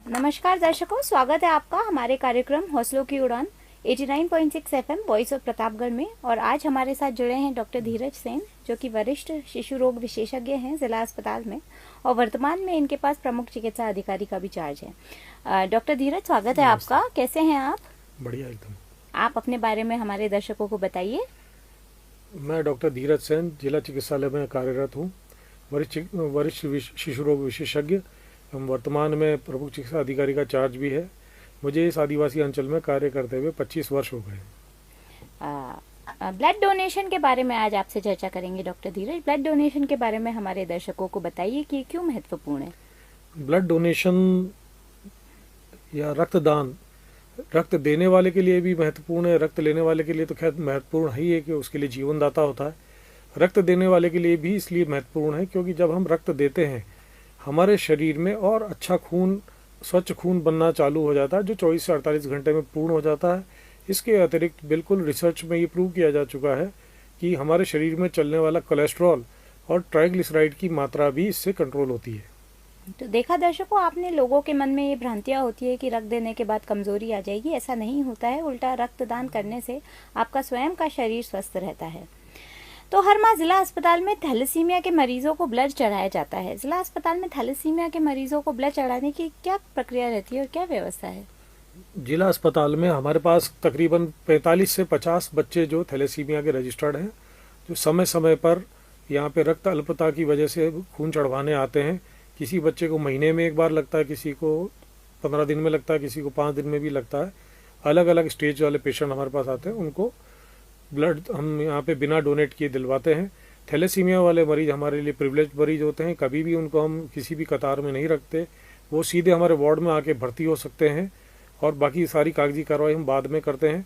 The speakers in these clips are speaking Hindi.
नमस्कार दर्शकों, स्वागत है आपका हमारे कार्यक्रम हौसलों की उड़ान 89.6 एफएम वॉइस ऑफ प्रतापगढ़ में। और आज हमारे साथ जुड़े हैं डॉक्टर धीरज सेन, जो कि वरिष्ठ शिशु रोग विशेषज्ञ हैं जिला अस्पताल में, और वर्तमान में इनके पास प्रमुख चिकित्सा अधिकारी का भी चार्ज है। डॉक्टर धीरज, स्वागत है आपका। कैसे हैं आप? बढ़िया एकदम। आप अपने बारे में हमारे दर्शकों को बताइए। मैं डॉक्टर धीरज सेन जिला चिकित्सालय में कार्यरत हूँ, वरिष्ठ शिशु रोग विशेषज्ञ एवं वर्तमान में प्रमुख चिकित्सा अधिकारी का चार्ज भी है। मुझे इस आदिवासी अंचल में कार्य करते हुए 25 वर्ष हो गए। ब्लड डोनेशन के बारे में आज आपसे चर्चा करेंगे डॉक्टर धीरज। ब्लड डोनेशन के बारे में हमारे दर्शकों को बताइए कि क्यों महत्वपूर्ण है। ब्लड डोनेशन या रक्तदान रक्त देने वाले के लिए भी महत्वपूर्ण है, रक्त लेने वाले के लिए तो खैर महत्वपूर्ण ही है कि उसके लिए जीवनदाता होता है। रक्त देने वाले के लिए भी इसलिए महत्वपूर्ण है क्योंकि जब हम रक्त देते हैं हमारे शरीर में और अच्छा खून, स्वच्छ खून बनना चालू हो जाता है, जो 24 से 48 घंटे में पूर्ण हो जाता है। इसके अतिरिक्त बिल्कुल रिसर्च में ये प्रूव किया जा चुका है कि हमारे शरीर में चलने वाला कोलेस्ट्रॉल और ट्राइग्लिसराइड की मात्रा भी इससे कंट्रोल होती है। तो देखा दर्शकों, आपने लोगों के मन में ये भ्रांतियां होती है कि रक्त देने के बाद कमजोरी आ जाएगी। ऐसा नहीं होता है, उल्टा रक्तदान करने से आपका स्वयं का शरीर स्वस्थ रहता है। तो हर माह जिला अस्पताल में थैलेसीमिया के मरीजों को ब्लड चढ़ाया जाता है। जिला अस्पताल में थैलेसीमिया के मरीजों को ब्लड चढ़ाने की क्या प्रक्रिया रहती है और क्या व्यवस्था है? जिला अस्पताल में हमारे पास तकरीबन 45 से 50 बच्चे जो थैलेसीमिया के रजिस्टर्ड हैं, जो समय समय पर यहाँ पे रक्त अल्पता की वजह से खून चढ़वाने आते हैं। किसी बच्चे को महीने में एक बार लगता है, किसी को 15 दिन में लगता है, किसी को 5 दिन में भी लगता है। अलग अलग स्टेज वाले पेशेंट हमारे पास आते हैं, उनको ब्लड हम यहाँ पे बिना डोनेट किए दिलवाते हैं। थैलेसीमिया वाले मरीज हमारे लिए प्रिविलेज मरीज होते हैं। कभी भी उनको हम किसी भी कतार में नहीं रखते, वो सीधे हमारे वार्ड में आके भर्ती हो सकते हैं और बाकी सारी कागजी कार्रवाई हम बाद में करते हैं।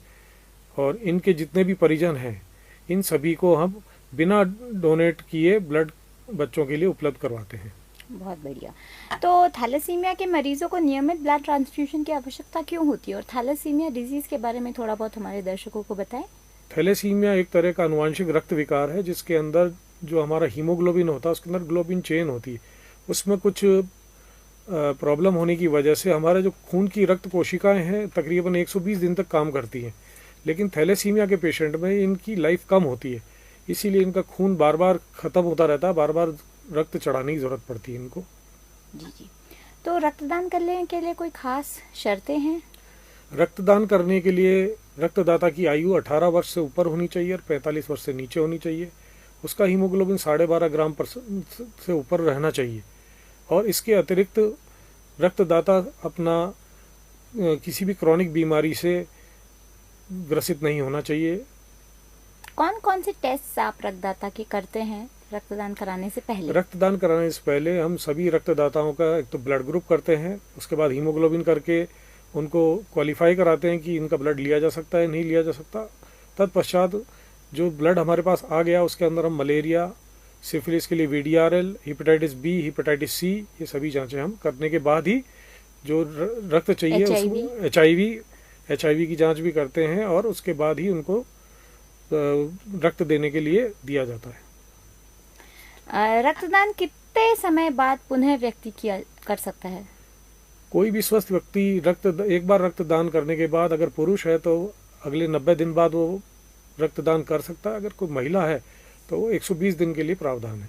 और इनके जितने भी परिजन हैं, इन सभी को हम बिना डोनेट किए ब्लड बच्चों के लिए उपलब्ध करवाते हैं। बहुत बढ़िया। तो थैलेसीमिया के मरीजों को नियमित ब्लड ट्रांसफ्यूजन की आवश्यकता क्यों होती है, और थैलेसीमिया डिजीज के बारे में थोड़ा बहुत हमारे दर्शकों को बताएं। थैलेसीमिया एक तरह का आनुवांशिक रक्त विकार है, जिसके अंदर जो हमारा हीमोग्लोबिन होता है उसके अंदर ग्लोबिन चेन होती है। उसमें कुछ प्रॉब्लम होने की वजह से हमारे जो खून की रक्त कोशिकाएं हैं तकरीबन 120 दिन तक काम करती हैं, लेकिन थैलेसीमिया के पेशेंट में इनकी लाइफ कम होती है। इसीलिए इनका खून बार बार ख़त्म होता रहता है, बार बार रक्त चढ़ाने की ज़रूरत पड़ती है इनको। जी। तो रक्तदान करने के लिए कोई खास शर्तें हैं? रक्तदान करने के लिए रक्तदाता की आयु 18 वर्ष से ऊपर होनी चाहिए और 45 वर्ष से नीचे होनी चाहिए। उसका हीमोग्लोबिन 12.5 ग्राम से ऊपर रहना चाहिए। और इसके अतिरिक्त रक्तदाता अपना किसी भी क्रॉनिक बीमारी से ग्रसित नहीं होना चाहिए। कौन कौन से टेस्ट आप रक्तदाता के करते हैं रक्तदान कराने से पहले? रक्तदान कराने से पहले हम सभी रक्तदाताओं का एक तो ब्लड ग्रुप करते हैं, उसके बाद हीमोग्लोबिन करके उनको क्वालिफाई कराते हैं कि इनका ब्लड लिया जा सकता है, नहीं लिया जा सकता। तत्पश्चात जो ब्लड हमारे पास आ गया उसके अंदर हम मलेरिया, सिफिलिस के लिए VDRL, hepatitis B, hepatitis C, ये सभी जांचें हम करने के बाद ही जो रक्त चाहिए उसको HIV की जांच भी करते हैं और उसके बाद ही उनको रक्त देने के लिए दिया जाता है। रक्तदान कितने समय बाद पुनः व्यक्ति किया कर सकता है? कोई भी स्वस्थ व्यक्ति एक बार रक्तदान करने के बाद अगर पुरुष है तो अगले 90 दिन बाद वो रक्तदान कर सकता है। अगर कोई महिला है तो वो 120 दिन के लिए प्रावधान है।